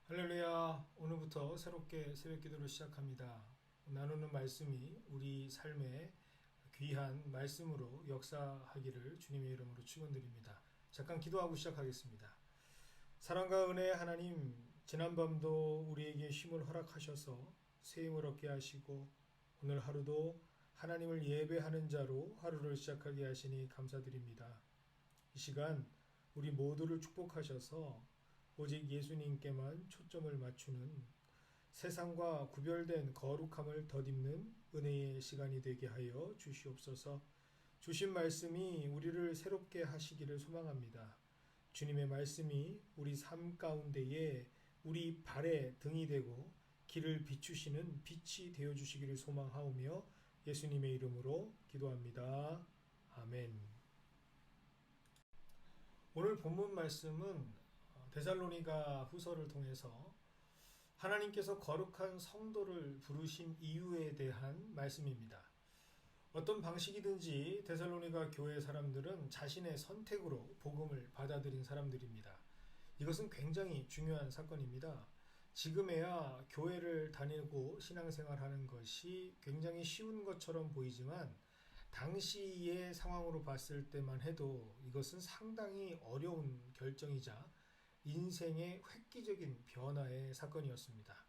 할렐루야. 오늘부터 새롭게 새벽 기도를 시작합니다. 나누는 말씀이 우리 삶에 귀한 말씀으로 역사하기를 주님의 이름으로 축원드립니다. 잠깐 기도하고 시작하겠습니다. 사랑과 은혜의 하나님, 지난밤도 우리에게 쉼을 허락하셔서 새 힘을 얻게 하시고 오늘 하루도 하나님을 예배하는 자로 하루를 시작하게 하시니 감사드립니다. 이 시간 우리 모두를 축복하셔서 오직 예수님께만 초점을 맞추는 세상과 구별된 거룩함을 덧입는 은혜의 시간이 되게 하여 주시옵소서. 주신 말씀이 우리를 새롭게 하시기를 소망합니다. 주님의 말씀이 우리 삶 가운데에 우리 발의 등이 되고 길을 비추시는 빛이 되어 주시기를 소망하오며 예수님의 이름으로 기도합니다. 아멘. 오늘 본문 말씀은 데살로니가 후서를 통해서 하나님께서 거룩한 성도를 부르신 이유에 대한 말씀입니다. 어떤 방식이든지 데살로니가 교회 사람들은 자신의 선택으로 복음을 받아들인 사람들입니다. 이것은 굉장히 중요한 사건입니다. 지금에야 교회를 다니고 신앙생활하는 것이 굉장히 쉬운 것처럼 보이지만 당시의 상황으로 봤을 때만 해도 이것은 상당히 어려운 결정이자 인생의 획기적인 변화의 사건이었습니다.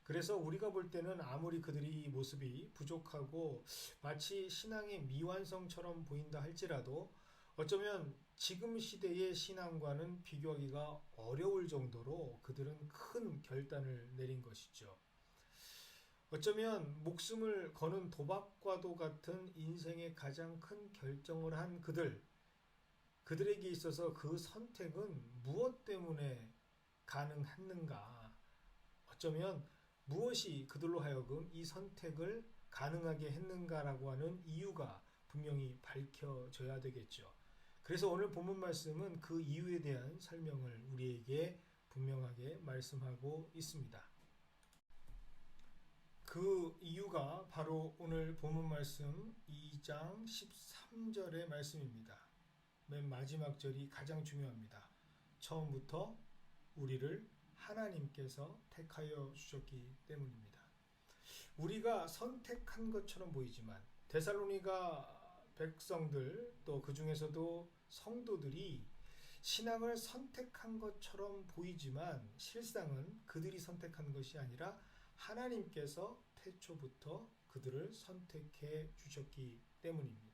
그래서 우리가 볼 때는 아무리 그들이 모습이 부족하고 마치 신앙의 미완성처럼 보인다 할지라도 어쩌면 지금 시대의 신앙과는 비교하기가 어려울 정도로 그들은 큰 결단을 내린 것이죠. 어쩌면 목숨을 거는 도박과도 같은 인생의 가장 큰 결정을 한 그들에게 있어서 그 선택은 무엇 때문에 가능했는가? 어쩌면 무엇이 그들로 하여금 이 선택을 가능하게 했는가라고 하는 이유가 분명히 밝혀져야 되겠죠. 그래서 오늘 본문 말씀은 그 이유에 대한 설명을 우리에게 분명하게 말씀하고 있습니다. 그 이유가 바로 오늘 본문 말씀 2장 13절의 말씀입니다. 맨 마지막 절이 가장 중요합니다. 처음부터 우리를 하나님께서 택하여 주셨기 때문입니다. 우리가 선택한 것처럼 보이지만 데살로니가 백성들 또 그 중에서도 성도들이 신앙을 선택한 것처럼 보이지만 실상은 그들이 선택한 것이 아니라 하나님께서 태초부터 그들을 선택해 주셨기 때문입니다.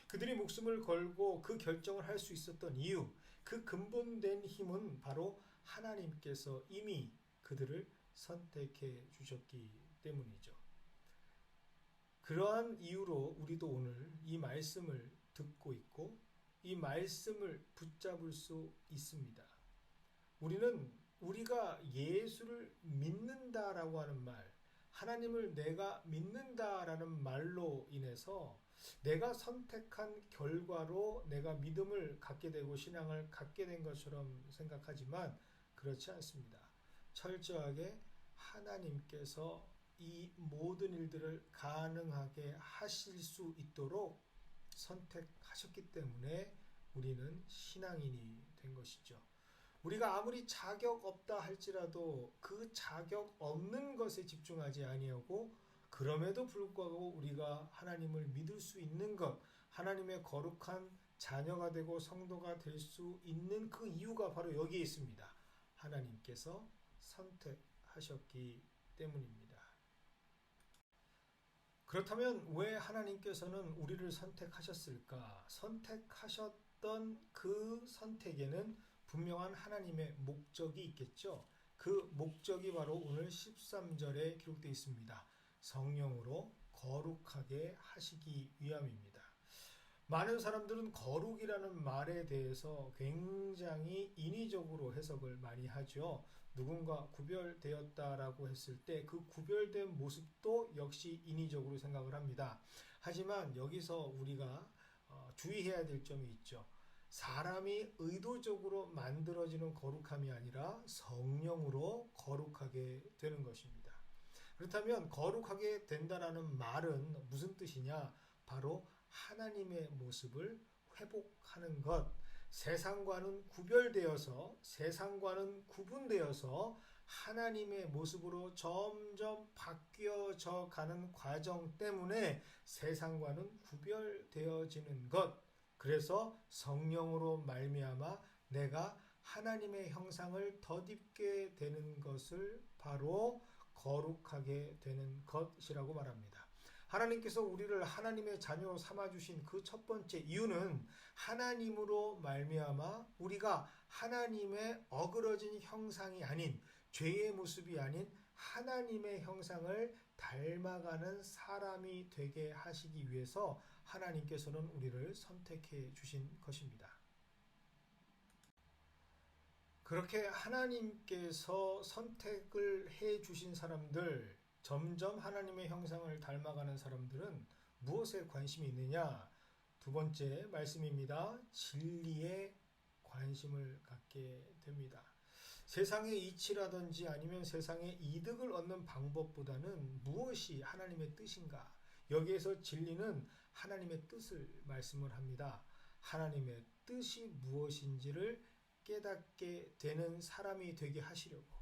그들이 목숨을 걸고 그 결정을 할 수 있었던 이유, 그 근본된 힘은 바로 하나님께서 이미 그들을 선택해 주셨기 때문이죠. 그러한 이유로 우리도 오늘 이 말씀을 듣고 있고 이 말씀을 붙잡을 수 있습니다. 우리가 예수를 믿는다라고 하는 말, 하나님을 내가 믿는다라는 말로 인해서 내가 선택한 결과로 내가 믿음을 갖게 되고 신앙을 갖게 된 것처럼 생각하지만 그렇지 않습니다. 철저하게 하나님께서 이 모든 일들을 가능하게 하실 수 있도록 선택하셨기 때문에 우리는 신앙인이 된 것이죠. 우리가 아무리 자격 없다 할지라도 그 자격 없는 것에 집중하지 아니하고 그럼에도 불구하고 우리가 하나님을 믿을 수 있는 것, 하나님의 거룩한 자녀가 되고 성도가 될 수 있는 그 이유가 바로 여기에 있습니다. 하나님께서 선택하셨기 때문입니다. 그렇다면 왜 하나님께서는 우리를 선택하셨을까? 선택하셨던 그 선택에는 분명한 하나님의 목적이 있겠죠. 그 목적이 바로 오늘 13절에 기록되어 있습니다. 성령으로 거룩하게 하시기 위함입니다. 많은 사람들은 거룩이라는 말에 대해서 굉장히 인위적으로 해석을 많이 하죠. 누군가 구별되었다라고 했을 때 그 구별된 모습도 역시 인위적으로 생각을 합니다. 하지만 여기서 우리가 주의해야 될 점이 있죠. 사람이 의도적으로 만들어지는 거룩함이 아니라 성령으로 거룩하게 되는 것입니다. 그렇다면 거룩하게 된다라는 말은 무슨 뜻이냐? 바로 하나님의 모습을 회복하는 것, 세상과는 구별되어서 세상과는 구분되어서 하나님의 모습으로 점점 바뀌어져 가는 과정 때문에 세상과는 구별되어지는 것. 그래서 성령으로 말미암아 내가 하나님의 형상을 덧입게 되는 것을 바로 거룩하게 되는 것이라고 말합니다. 하나님께서 우리를 하나님의 자녀로 삼아주신 그 첫 번째 이유는 하나님으로 말미암아 우리가 하나님의 어그러진 형상이 아닌, 죄의 모습이 아닌 하나님의 형상을 닮아가는 사람이 되게 하시기 위해서 하나님께서는 우리를 선택해 주신 것입니다. 그렇게 하나님께서 선택을 해 주신 사람들, 점점 하나님의 형상을 닮아가는 사람들은 무엇에 관심이 있느냐? 두 번째 말씀입니다. 진리에 관심을 갖게 됩니다. 세상의 이치라든지 아니면 세상의 이득을 얻는 방법보다는 무엇이 하나님의 뜻인가? 여기에서 진리는 하나님의 뜻을 말씀을 합니다. 하나님의 뜻이 무엇인지를 깨닫게 되는 사람이 되게 하시려고,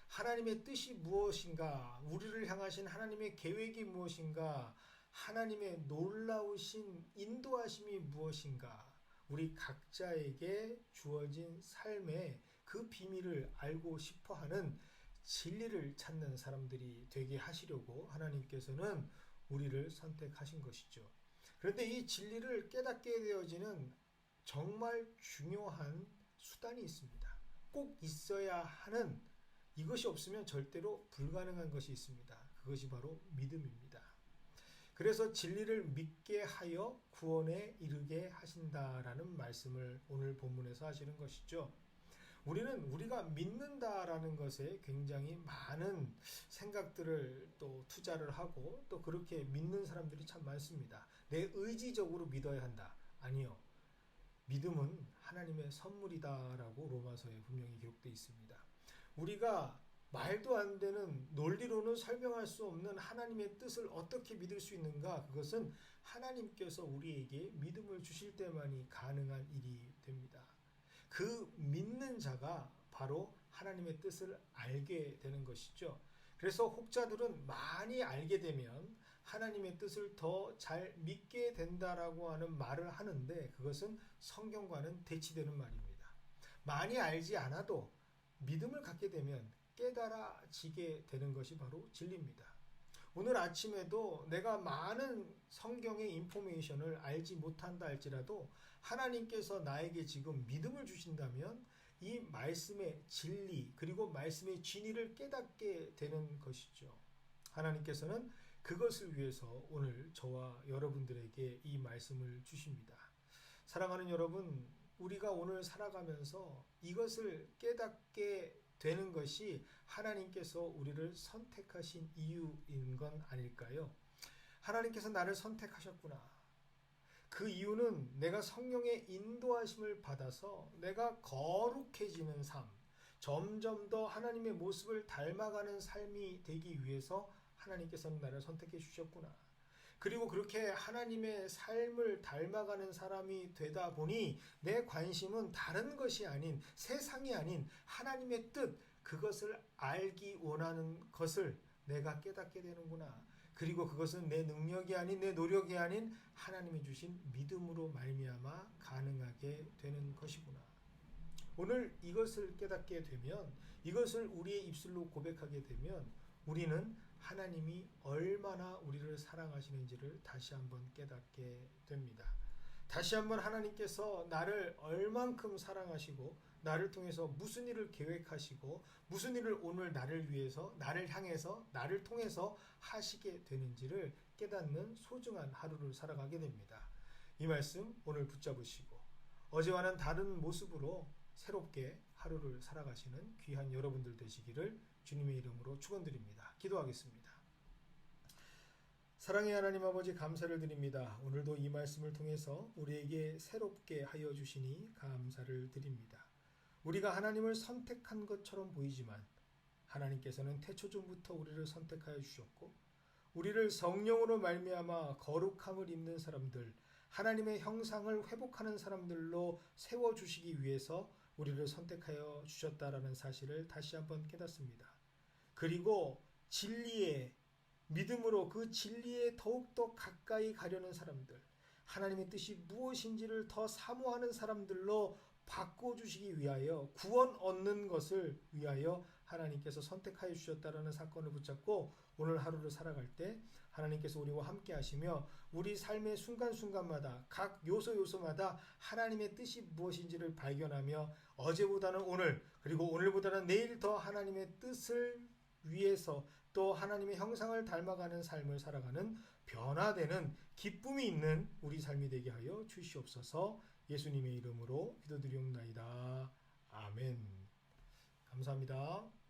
하나님의 뜻이 무엇인가, 우리를 향하신 하나님의 계획이 무엇인가, 하나님의 놀라우신 인도하심이 무엇인가, 우리 각자에게 주어진 삶의 그 비밀을 알고 싶어하는 진리를 찾는 사람들이 되게 하시려고 하나님께서는 우리를 선택하신 것이죠. 그런데 이 진리를 깨닫게 되어지는 정말 중요한 수단이 있습니다. 꼭 있어야 하는, 이것이 없으면 절대로 불가능한 것이 있습니다. 그것이 바로 믿음입니다. 그래서 진리를 믿게 하여 구원에 이르게 하신다라는 말씀을 오늘 본문에서 하시는 것이죠. 우리가 믿는다라는 것에 굉장히 많은 생각들을 또 투자를 하고 또 그렇게 믿는 사람들이 참 많습니다. 내 의지적으로 믿어야 한다. 아니요. 믿음은 하나님의 선물이다라고 로마서에 분명히 기록되어 있습니다. 우리가 말도 안 되는, 논리로는 설명할 수 없는 하나님의 뜻을 어떻게 믿을 수 있는가? 그것은 하나님께서 우리에게 믿음을 주실 때만이 가능한 일이 됩니다. 그 믿는 자가 바로 하나님의 뜻을 알게 되는 것이죠. 그래서 혹자들은 많이 알게 되면 하나님의 뜻을 더 잘 믿게 된다라고 하는 말을 하는데 그것은 성경과는 대치되는 말입니다. 많이 알지 않아도 믿음을 갖게 되면 깨달아지게 되는 것이 바로 진리입니다. 오늘 아침에도 내가 많은 성경의 인포메이션을 알지 못한다 할지라도 하나님께서 나에게 지금 믿음을 주신다면 이 말씀의 진리 그리고 말씀의 진리를 깨닫게 되는 것이죠. 하나님께서는 그것을 위해서 오늘 저와 여러분들에게 이 말씀을 주십니다. 사랑하는 여러분, 우리가 오늘 살아가면서 이것을 깨닫게 되는 것이 하나님께서 우리를 선택하신 이유인 건 아닐까요? 하나님께서 나를 선택하셨구나. 그 이유는 내가 성령의 인도하심을 받아서 내가 거룩해지는 삶, 점점 더 하나님의 모습을 닮아가는 삶이 되기 위해서 하나님께서는 나를 선택해 주셨구나. 그리고 그렇게 하나님의 삶을 닮아가는 사람이 되다 보니 내 관심은 다른 것이 아닌, 세상이 아닌 하나님의 뜻, 그것을 알기 원하는 것을 내가 깨닫게 되는구나. 그리고 그것은 내 능력이 아닌, 내 노력이 아닌 하나님이 주신 믿음으로 말미암아 가능하게 되는 것이구나. 오늘 이것을 깨닫게 되면, 이것을 우리의 입술로 고백하게 되면 우리는 하나님이 얼마나 우리를 사랑하시는지를 다시 한번 깨닫게 됩니다. 다시 한번 하나님께서 나를 얼만큼 사랑하시고 나를 통해서 무슨 일을 계획하시고 무슨 일을 오늘 나를 위해서, 나를 향해서, 나를 통해서 하시게 되는지를 깨닫는 소중한 하루를 살아가게 됩니다. 이 말씀 오늘 붙잡으시고 어제와는 다른 모습으로 새롭게 하루를 살아가시는 귀한 여러분들 되시기를 주님의 이름으로 축원드립니다. 기도하겠습니다. 사랑의 하나님 아버지, 감사를 드립니다. 오늘도 이 말씀을 통해서 우리에게 새롭게 하여 주시니 감사를 드립니다. 우리가 하나님을 선택한 것처럼 보이지만 하나님께서는 태초전부터 우리를 선택하여 주셨고 우리를 성령으로 말미암아 거룩함을 입는 사람들, 하나님의 형상을 회복하는 사람들로 세워주시기 위해서 우리를 선택하여 주셨다라는 사실을 다시 한번 깨닫습니다. 그리고 진리의 믿음으로 그 진리에 더욱더 가까이 가려는 사람들, 하나님의 뜻이 무엇인지를 더 사모하는 사람들로 바꿔주시기 위하여 구원 얻는 것을 위하여 하나님께서 선택하여 주셨다라는 사건을 붙잡고 오늘 하루를 살아갈 때 하나님께서 우리와 함께 하시며 우리 삶의 순간순간마다 각 요소요소마다 하나님의 뜻이 무엇인지를 발견하며 어제보다는 오늘 그리고 오늘보다는 내일 더 하나님의 뜻을 위해서 또 하나님의 형상을 닮아가는 삶을 살아가는 변화되는 기쁨이 있는 우리 삶이 되게 하여 주시옵소서. 예수님의 이름으로 기도드리옵나이다. 아멘. 감사합니다.